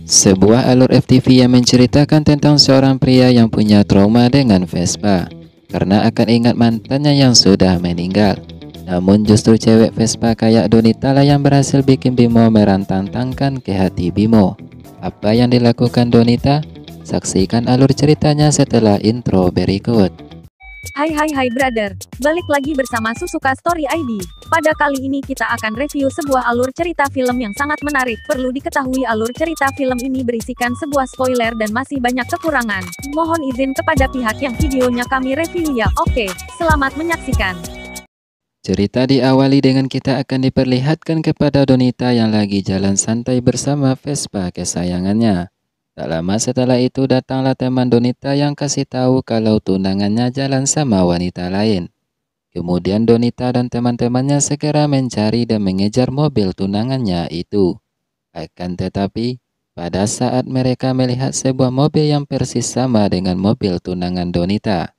Sebuah alur FTV yang menceritakan tentang seorang pria yang punya trauma dengan Vespa karena akan ingat mantannya yang sudah meninggal. Namun justru cewek Vespa kayak Donita lah yang berhasil bikin Bimo merantang-tangkan ke hati Bimo. Apa yang dilakukan Donita? Saksikan alur ceritanya setelah intro berikut. Hai brother, balik lagi bersama Susuka Story ID. Pada kali ini kita akan review sebuah alur cerita film yang sangat menarik. Perlu diketahui alur cerita film ini berisikan sebuah spoiler dan masih banyak kekurangan. Mohon izin kepada pihak yang videonya kami review ya. Oke, selamat menyaksikan. Cerita diawali dengan kita akan diperlihatkan kepada Donita yang lagi jalan santai bersama Vespa kesayangannya. Tak lama setelah itu datanglah teman Donita yang kasih tahu kalau tunangannya jalan sama wanita lain. Kemudian Donita dan teman-temannya segera mencari dan mengejar mobil tunangannya itu. Akan tetapi, pada saat mereka melihat sebuah mobil yang persis sama dengan mobil tunangan Donita.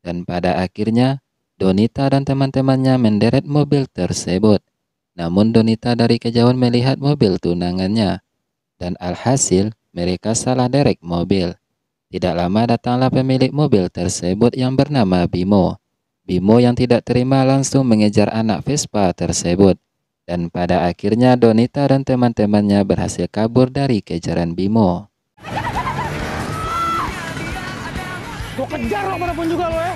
Dan pada akhirnya, Donita dan teman-temannya menderek mobil tersebut. Namun Donita dari kejauhan melihat mobil tunangannya. Dan alhasil, mereka salah derek mobil. Tidak lama datanglah pemilik mobil tersebut yang bernama Bimo. Bimo yang tidak terima langsung mengejar anak Vespa tersebut. Dan pada akhirnya Donita dan teman-temannya berhasil kabur dari kejaran Bimo. Gue kejar lo manapun juga lo ya.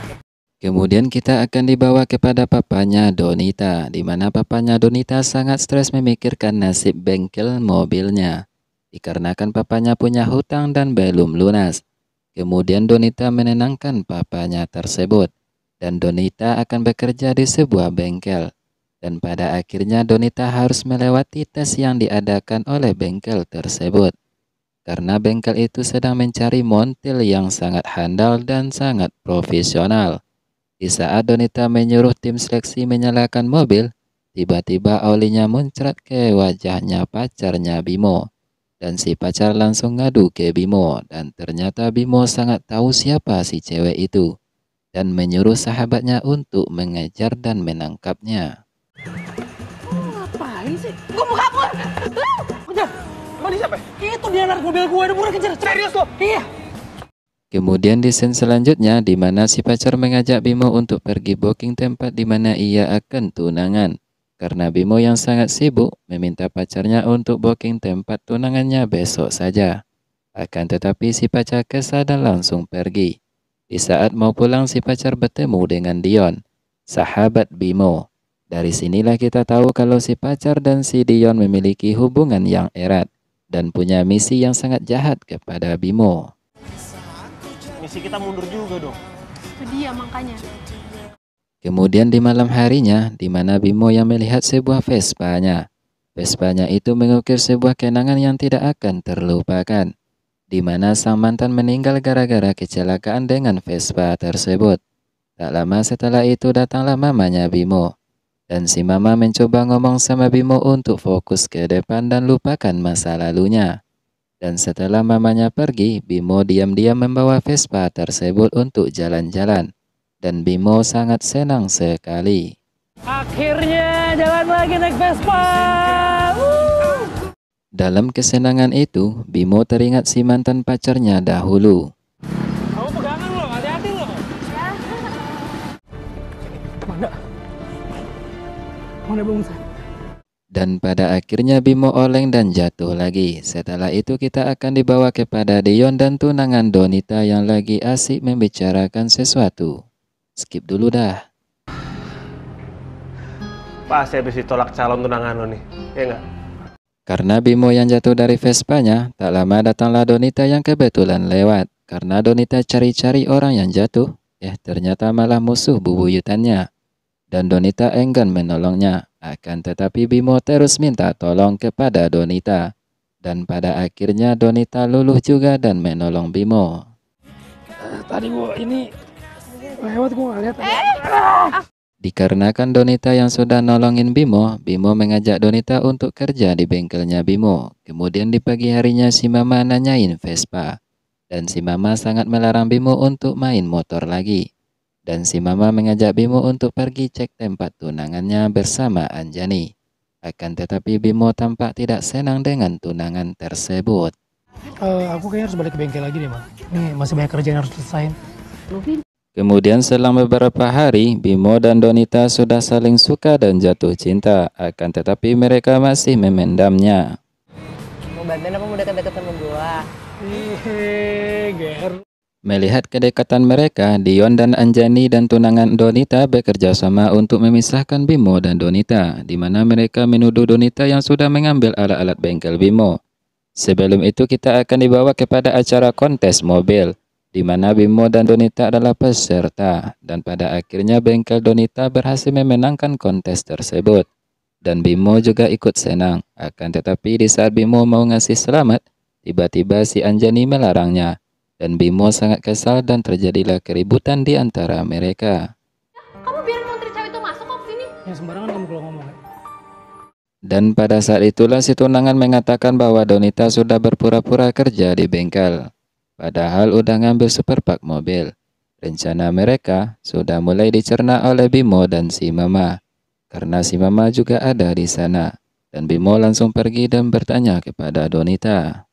Kemudian kita akan dibawa kepada papanya Donita, di mana papanya Donita sangat stres memikirkan nasib bengkel mobilnya. Dikarenakan papanya punya hutang dan belum lunas. Kemudian Donita menenangkan papanya tersebut. Dan Donita akan bekerja di sebuah bengkel. Dan pada akhirnya Donita harus melewati tes yang diadakan oleh bengkel tersebut. Karena bengkel itu sedang mencari montir yang sangat handal dan sangat profesional. Di saat Donita menyuruh tim seleksi menyalakan mobil, tiba-tiba olinya muncrat ke wajahnya pacarnya Bimo. Dan si pacar langsung ngadu ke Bimo, dan ternyata Bimo sangat tahu siapa si cewek itu. Dan menyuruh sahabatnya untuk mengejar dan menangkapnya. Ngapain sih? Gue mau kabur. Kejar. Emang dia siapa? Itu dia anak mobil gue. Udah buruan kejar. Serius lo? Iya. Kemudian di scene selanjutnya, di mana si pacar mengajak Bimo untuk pergi booking tempat di mana ia akan tunangan. Karena Bimo yang sangat sibuk meminta pacarnya untuk booking tempat tunangannya besok saja. Akan tetapi si pacar kesal dan langsung pergi. Di saat mau pulang si pacar bertemu dengan Dion, sahabat Bimo. Dari sinilah kita tahu kalau si pacar dan si Dion memiliki hubungan yang erat dan punya misi yang sangat jahat kepada Bimo. Misi kita mundur juga dong. Itu dia makanya. Kemudian di malam harinya, di mana Bimo yang melihat sebuah Vespanya. Vespanya itu mengukir sebuah kenangan yang tidak akan terlupakan. Di mana sang mantan meninggal gara-gara kecelakaan dengan Vespa tersebut. Tak lama setelah itu datanglah mamanya Bimo. Dan si mama mencoba ngomong sama Bimo untuk fokus ke depan dan lupakan masa lalunya. Dan setelah mamanya pergi, Bimo diam-diam membawa Vespa tersebut untuk jalan-jalan. Dan Bimo sangat senang sekali. Akhirnya jalan lagi naik Vespa. Dalam kesenangan itu, Bimo teringat si mantan pacarnya dahulu. Kamu pegangan lo, hati-hati lo. Mana? Mana belum selesai? Dan pada akhirnya Bimo oleng dan jatuh lagi. Setelah itu kita akan dibawa kepada Dion dan tunangan Donita yang lagi asik membicarakan sesuatu. Skip dulu dah. Pas habis ditolak calon tunangan lo nih, ya enggak? Karena Bimo yang jatuh dari Vespanya, tak lama datanglah Donita yang kebetulan lewat. Karena Donita cari-cari orang yang jatuh, ternyata malah musuh bubuyutannya. Dan Donita enggan menolongnya. Akan tetapi Bimo terus minta tolong kepada Donita. Dan pada akhirnya Donita luluh juga dan menolong Bimo. Tadi gue ini lewat gue nggak lihat. Dikarenakan Donita yang sudah nolongin Bimo, Bimo mengajak Donita untuk kerja di bengkelnya Bimo. Kemudian di pagi harinya si mama nanyain Vespa. Dan si mama sangat melarang Bimo untuk main motor lagi. Dan si mama mengajak Bimo untuk pergi cek tempat tunangannya bersama Anjani. Akan tetapi Bimo tampak tidak senang dengan tunangan tersebut. Aku kayaknya harus balik ke bengkel lagi deh, Bang. Nih, masih banyak kerjaan yang harus diselesain. Kemudian selang beberapa hari, Bimo dan Donita sudah saling suka dan jatuh cinta. Akan tetapi mereka masih memendamnya. Mau bantuin apa mau deket-deket sama gua? GR. Melihat kedekatan mereka, Dion dan Anjani dan tunangan Donita bekerja sama untuk memisahkan Bimo dan Donita, di mana mereka menuduh Donita yang sudah mengambil alat-alat bengkel Bimo. Sebelum itu kita akan dibawa kepada acara kontes mobil, di mana Bimo dan Donita adalah peserta, dan pada akhirnya bengkel Donita berhasil memenangkan kontes tersebut. Dan Bimo juga ikut senang, akan tetapi di saat Bimo mau ngasih selamat, tiba-tiba si Anjani melarangnya. Dan Bimo sangat kesal dan terjadilah keributan di antara mereka. Kamu biarin montir cewek itu masuk kok sini. Yang sembarangan kamu kalau ngomong ya. Dan pada saat itulah si tunangan mengatakan bahwa Donita sudah berpura-pura kerja di bengkel. Padahal udah ngambil superpak mobil. Rencana mereka sudah mulai dicerna oleh Bimo dan si Mama. Karena si Mama juga ada di sana. Dan Bimo langsung pergi dan bertanya kepada Donita.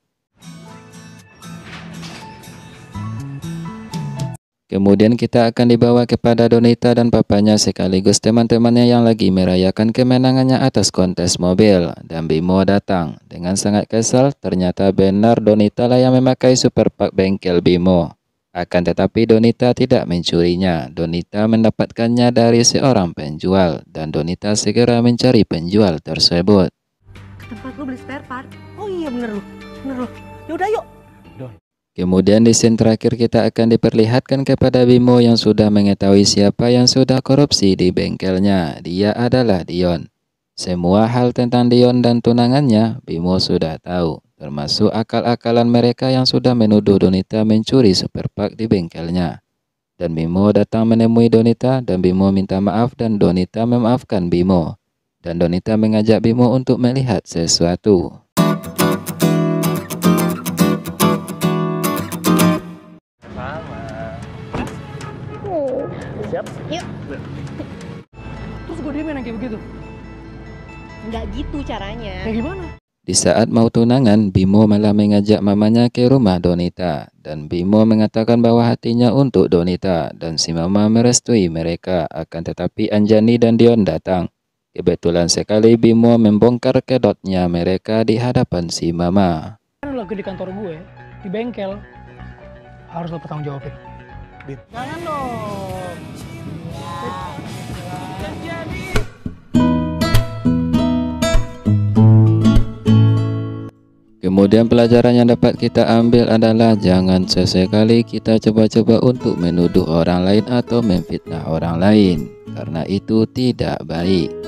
Kemudian kita akan dibawa kepada Donita dan papanya sekaligus teman-temannya yang lagi merayakan kemenangannya atas kontes mobil. Dan Bimo datang. Dengan sangat kesal, ternyata benar Donita lah yang memakai superpak bengkel Bimo. Akan tetapi Donita tidak mencurinya. Donita mendapatkannya dari seorang penjual. Dan Donita segera mencari penjual tersebut. Ke tempat lu beli spare part. Oh iya bener lu. Yaudah yuk. Kemudian di scene terakhir kita akan diperlihatkan kepada Bimo yang sudah mengetahui siapa yang sudah korupsi di bengkelnya. Dia adalah Dion. Semua hal tentang Dion dan tunangannya Bimo sudah tahu, termasuk akal-akalan mereka yang sudah menuduh Donita mencuri superpak di bengkelnya. Dan Bimo datang menemui Donita dan Bimo minta maaf dan Donita memaafkan Bimo. Dan Donita mengajak Bimo untuk melihat sesuatu. Siap. Yuk. Terus gue diemin yang kayak begitu. Nggak gitu caranya. Kayak gimana? Di saat mau tunangan, Bimo malah mengajak mamanya ke rumah Donita. Dan Bimo mengatakan bahwa hatinya untuk Donita. Dan si mama merestui mereka. Akan tetapi Anjani dan Dion datang. Kebetulan sekali Bimo membongkar kedotnya mereka di hadapan si mama. Kan lagi di kantor gue, di bengkel. Harus lo bertanggung jawabin. Jangan dong. Kemudian pelajaran yang dapat kita ambil adalah jangan sesekali kita coba-coba untuk menuduh orang lain atau memfitnah orang lain. Karena itu tidak baik.